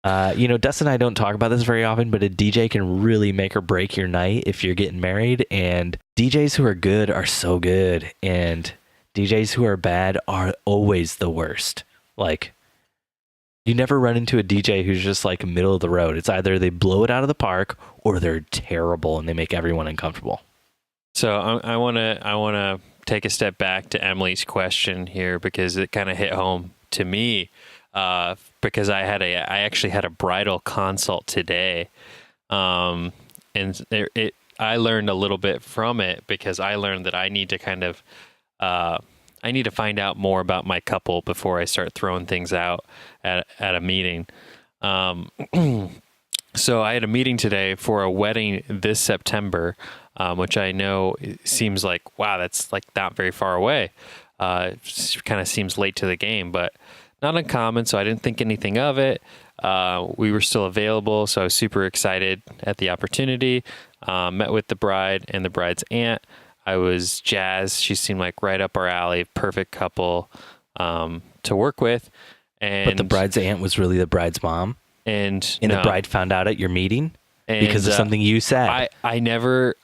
Dustin and I don't talk about this very often, but a DJ can really make or break your night if you're getting married. And DJs who are good are so good, and DJs who are bad are always the worst. Like, You never run into a DJ who's just like middle of the road. It's either they blow it out of the park or they're terrible and they make everyone uncomfortable. So I want to take a step back to Emily's question here because it kind of hit home to me because I actually had a bridal consult today, and I learned a little bit from it because I learned that I need to I need to find out more about my couple before I start throwing things out at a meeting. So I had a meeting today for a wedding this September, which I know seems like, wow, that's like not very far away. Kind of seems late to the game, but not uncommon. So I didn't think anything of it. We were still available, so I was super excited at the opportunity. Met with the bride and the bride's aunt. I was jazzed. She seemed like right up our alley, perfect couple to work with. But the bride's aunt was really the bride's mom? And the bride found out at your meeting because of something you said. I never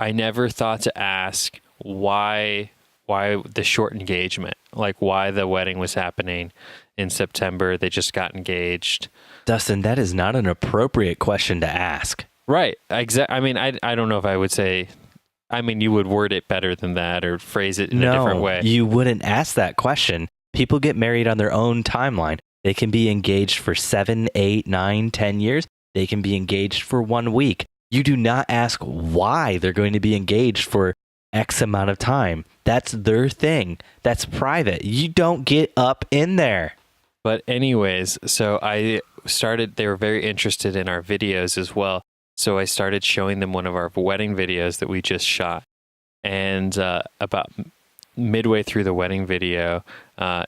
thought to ask why the short engagement, like why the wedding was happening in September. They just got engaged. Dustin, that is not an appropriate question to ask. Right. I mean, I don't know if I would say. I mean, you would word it better than that or phrase it in a different way. You wouldn't ask that question. People get married on their own timeline. They can be engaged for 7, 8, 9, 10 years. They can be engaged for 1 week. You do not ask why they're going to be engaged for X amount of time. That's their thing. That's private. You don't get up in there. But anyways, so they were very interested in our videos as well. So I started showing them one of our wedding videos that we just shot. And about midway through the wedding video,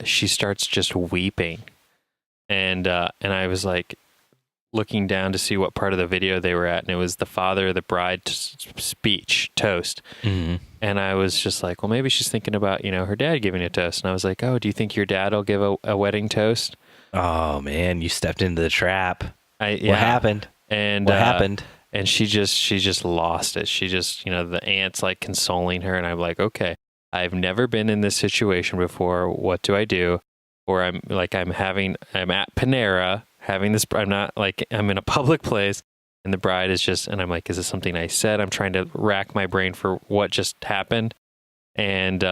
she starts just weeping. And I was like looking down to see what part of the video they were at. And it was the father of the bride speech, toast. Mm-hmm. And I was just like, well, maybe she's thinking about, her dad giving a toast. And I was like, oh, do you think your dad will give a wedding toast? Oh, man, you stepped into the trap. What happened? And what happened? And she just lost it. She just, the aunt's like consoling her. And I'm like, okay, I've never been in this situation before. What do I do? Or I'm at Panera having this, I'm in a public place and the bride is just, and I'm like, is this something I said? I'm trying to rack my brain for what just happened. And,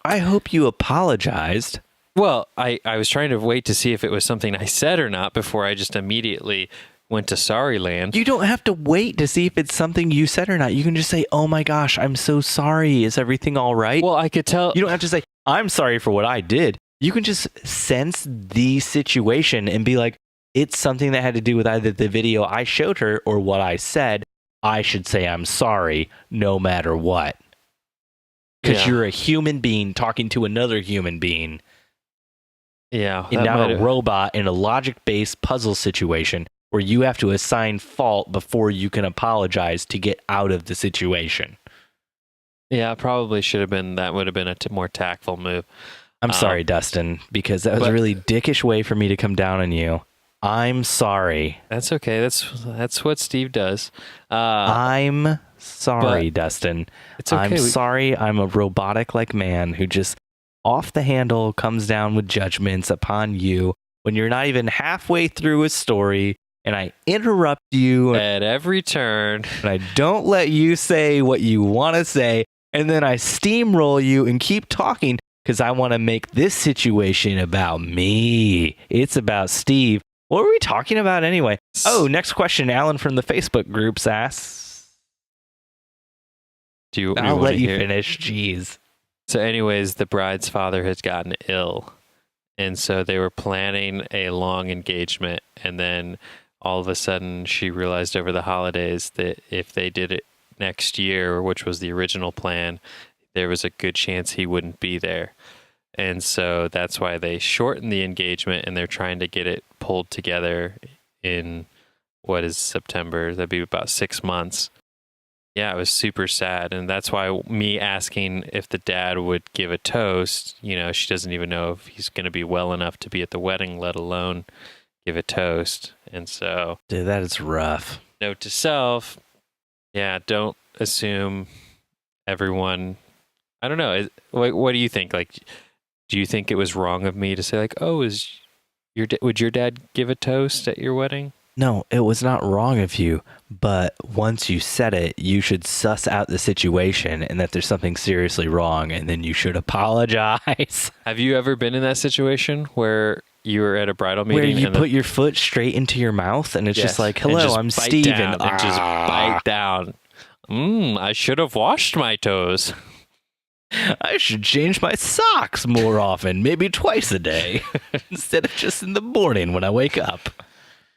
I hope you apologized. Well, I was trying to wait to see if it was something I said or not before I just immediately went to sorry land. You don't have to wait to see if it's something you said or not. You can just say, oh my gosh, I'm so sorry. Is everything all right? Well, I could tell. You don't have to say, I'm sorry for what I did. You can just sense the situation and be like, it's something that had to do with either the video I showed her or what I said. I should say I'm sorry no matter what. Because you're a human being talking to another human being. Yeah. And not a robot in a logic-based puzzle situation where you have to assign fault before you can apologize to get out of the situation. Yeah, probably should have been. That would have been a more tactful move. I'm sorry, Dustin, because that was a really dickish way for me to come down on you. I'm sorry. That's okay. That's what Steve does. I'm sorry, Dustin. It's okay. I'm sorry. I'm a robotic-like man who just off the handle comes down with judgments upon you when you're not even halfway through a story, and I interrupt you at every turn, and I don't let you say what you want to say, and then I steamroll you and keep talking because I want to make this situation about me. It's about Steve. What were we talking about anyway? Oh, next question. Alan from the Facebook groups asks. I'll let you finish. Jeez. So anyways, the bride's father has gotten ill. And so they were planning a long engagement. And then all of a sudden she realized over the holidays that if they did it next year, which was the original plan, there was a good chance he wouldn't be there. And so that's why they shortened the engagement and they're trying to get it pulled together in what is September? That'd be about 6 months. Yeah, it was super sad. And that's why me asking if the dad would give a toast, she doesn't even know if he's going to be well enough to be at the wedding, let alone give a toast. And so... Dude, that is rough. Note to self, don't assume everyone... I don't know. What do you think? Do you think it was wrong of me to say, oh, is Would your dad give a toast at your wedding? No, it was not wrong of you, but once you said it, you should suss out the situation and that there's something seriously wrong, and then you should apologize. Have you ever been in that situation where you were at a bridal meeting Where you and put your foot straight into your mouth and it's Yes, just like, and hello, just I'm bite Steven. down and just bite down. I should have washed my toes. I should change my socks more often, maybe twice a day, instead of just in the morning when I wake up.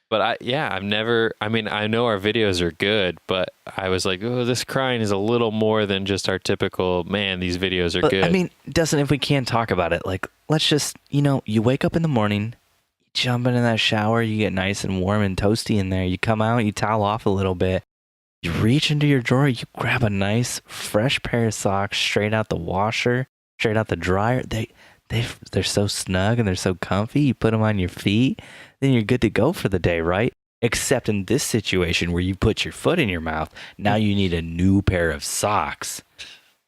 But I've never, I mean, I know our videos are good, but I was like, oh, this crying is a little more than just our typical, man, these videos are good. I mean, Dustin, if we can't talk about it, like, let's just, you wake up in the morning, you jump into that shower, you get nice and warm and toasty in there, you come out, you towel off a little bit, you reach into your drawer, you grab a nice, fresh pair of socks straight out the washer, straight out the dryer. They're so snug and they're so comfy. You put them on your feet, then you're good to go for the day, right? Except in this situation where you put your foot in your mouth, now you need a new pair of socks.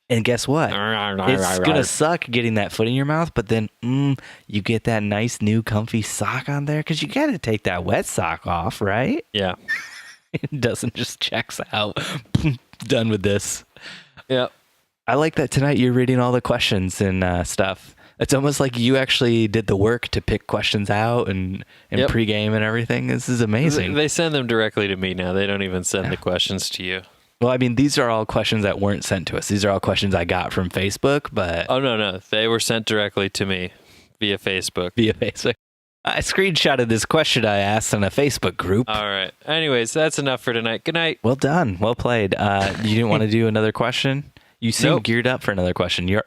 And guess what? It's going to suck getting that foot in your mouth, but then you get that nice new comfy sock on there because you got to take that wet sock off, right? Yeah. It doesn't just checks out. Done with this. Yeah. I like that tonight you're reading all the questions and stuff. It's almost like you actually did the work to pick questions out and pregame and everything. This is amazing. They send them directly to me now. They don't even send the questions to you. Well, I mean, these are all questions that weren't sent to us. These are all questions I got from Facebook, but... Oh, no. They were sent directly to me via Facebook. I screenshotted this question I asked in a Facebook group. All right. Anyways, that's enough for tonight. Good night. Well done. Well played. You didn't want to do another question? You seem geared up for another question. You're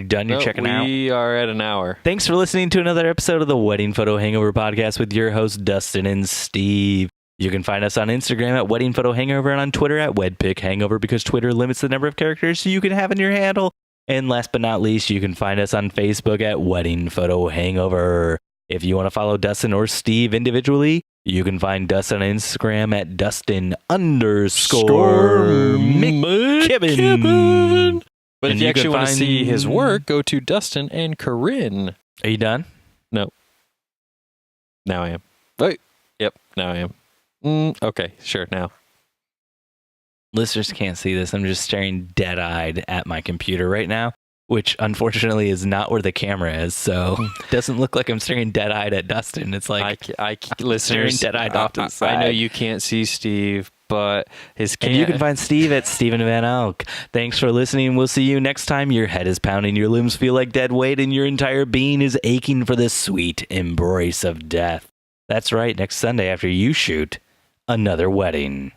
done? You're checking out? We are at an hour. Thanks for listening to another episode of the Wedding Photo Hangover podcast with your hosts, Dustin and Steve. You can find us on Instagram at Wedding Photo Hangover and on Twitter at WedPic Hangover because Twitter limits the number of characters you can have in your handle. And last but not least, you can find us on Facebook at Wedding Photo Hangover. If you want to follow Dustin or Steve individually, you can find Dustin on Instagram at Dustin_McKibben. But if you actually want to see his work, go to Dustin and Corinne. Are you done? No. Now I am. Wait. Yep, now I am. Okay, sure, now. Listeners can't see this. I'm just staring dead-eyed at my computer right now, which unfortunately is not where the camera is, so it doesn't look like I'm staring dead-eyed at Dustin. It's like listeners, staring dead-eyed off to the side. I know you can't see Steve, but and you can find Steve at Steven Van Elk. Thanks for listening. We'll see you next time. Your head is pounding, your limbs feel like dead weight, and your entire being is aching for the sweet embrace of death. That's right, next Sunday after you shoot another wedding.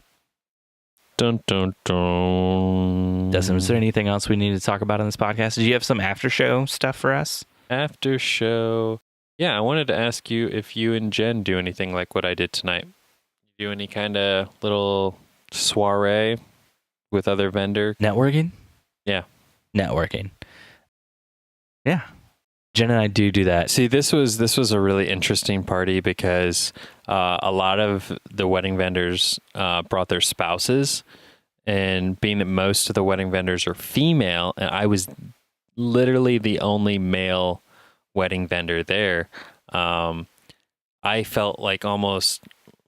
Dun, dun, dun. Dustin, was there anything else we need to talk about on this podcast? Did you have some after show stuff for us? After show. Yeah, I wanted to ask you if you and Jen do anything like what I did tonight. Do any kind of little soiree with other vendor? Networking? Yeah. Networking. Yeah. Jen and I do that. See, this was a really interesting party because a lot of the wedding vendors brought their spouses, and being that most of the wedding vendors are female, and I was literally the only male wedding vendor there, I felt like almost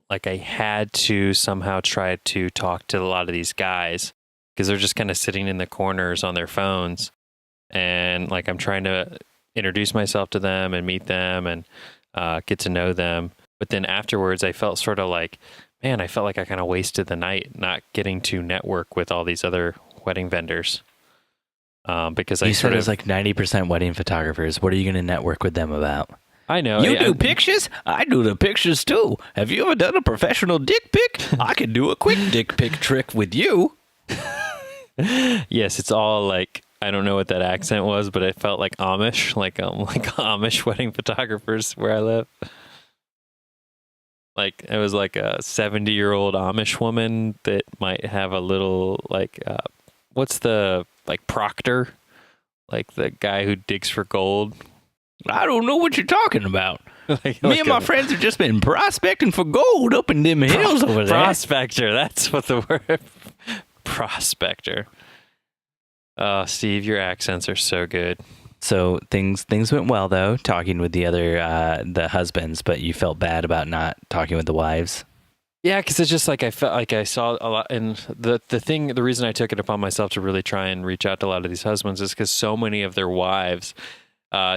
like I had to somehow try to talk to a lot of these guys because they're just kind of sitting in the corners on their phones, and like I'm trying to introduce myself to them and meet them and get to know them. But then afterwards, I felt sort of like, man, I felt like I kind of wasted the night not getting to network with all these other wedding vendors. Because you said it was like 90% wedding photographers. What are you going to network with them about? I know. You do pictures? I do the pictures too. Have you ever done a professional dick pic? I can do a quick dick pic trick with you. Yes, it's all like, I don't know what that accent was, but it felt like Amish, like Amish wedding photographers where I live. Like it was like a 70-year-old Amish woman that might have a little like, what's the like proctor, like the guy who digs for gold. I don't know what you're talking about. Me and my friends have just been prospecting for gold up in them hills over there. Prospector, that's what the word. Prospector. Oh, Steve, your accents are so good. So things went well though, talking with the other the husbands, but you felt bad about not talking with the wives. Yeah, because it's just like I felt like I saw a lot, and the reason I took it upon myself to really try and reach out to a lot of these husbands is because so many of their wives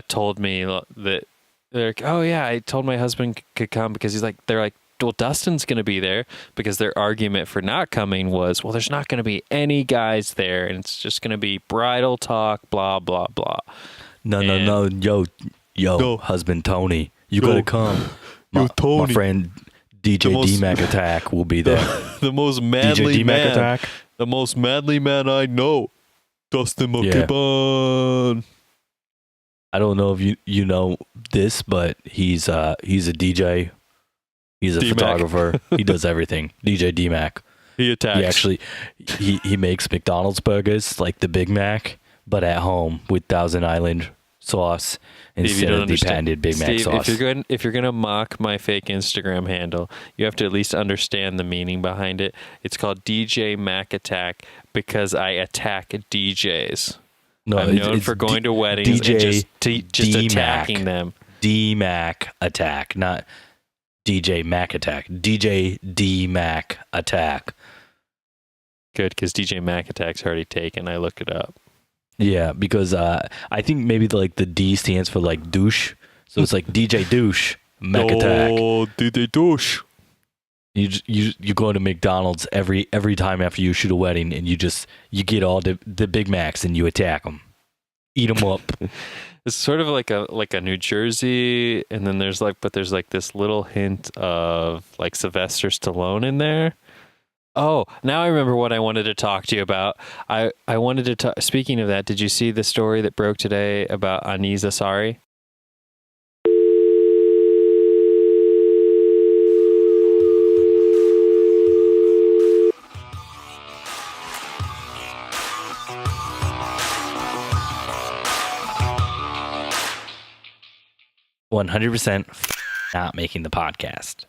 told me that they're like, oh yeah, I told my husband could come because they're like, well, Dustin's going to be there, because their argument for not coming was, well, there's not going to be any guys there, and it's just going to be bridal talk, blah blah blah. No, yo, husband Tony, you gotta come. My friend DJ D-Mac Attack will be there. The most manly DJ D-Mac man. Attack. The most manly man I know. Dustin McKibbon. I don't know if you know this, but he's a DJ. He's a D-Mac. photographer. He does everything. DJ D-Mac. He attacks. He actually he makes McDonald's burgers like the Big Mac, but at home with Thousand Island sauce instead of the patented Big Mac sauce. If you're gonna mock my fake Instagram handle, you have to at least understand the meaning behind it. It's called DJ Mac Attack because I attack DJs. No, I'm known for going to weddings DJ and just attacking them. D-Mac Attack, not DJ Mac Attack. DJ D-Mac Attack. Good, because DJ Mac Attack's already taken. I looked it up. Yeah, because I think maybe the D stands for like douche, so it's like DJ Douche Mac Attack. Oh, DJ Douche. You go to McDonald's every time after you shoot a wedding, and you get all the Big Macs and you attack them, eat them up. It's sort of like a New Jersey, and then there's this little hint of like Sylvester Stallone in there. Oh, now I remember what I wanted to talk to you about. I wanted to talk. Speaking of that, did you see the story that broke today about Aziz Ansari? 100% not making the podcast.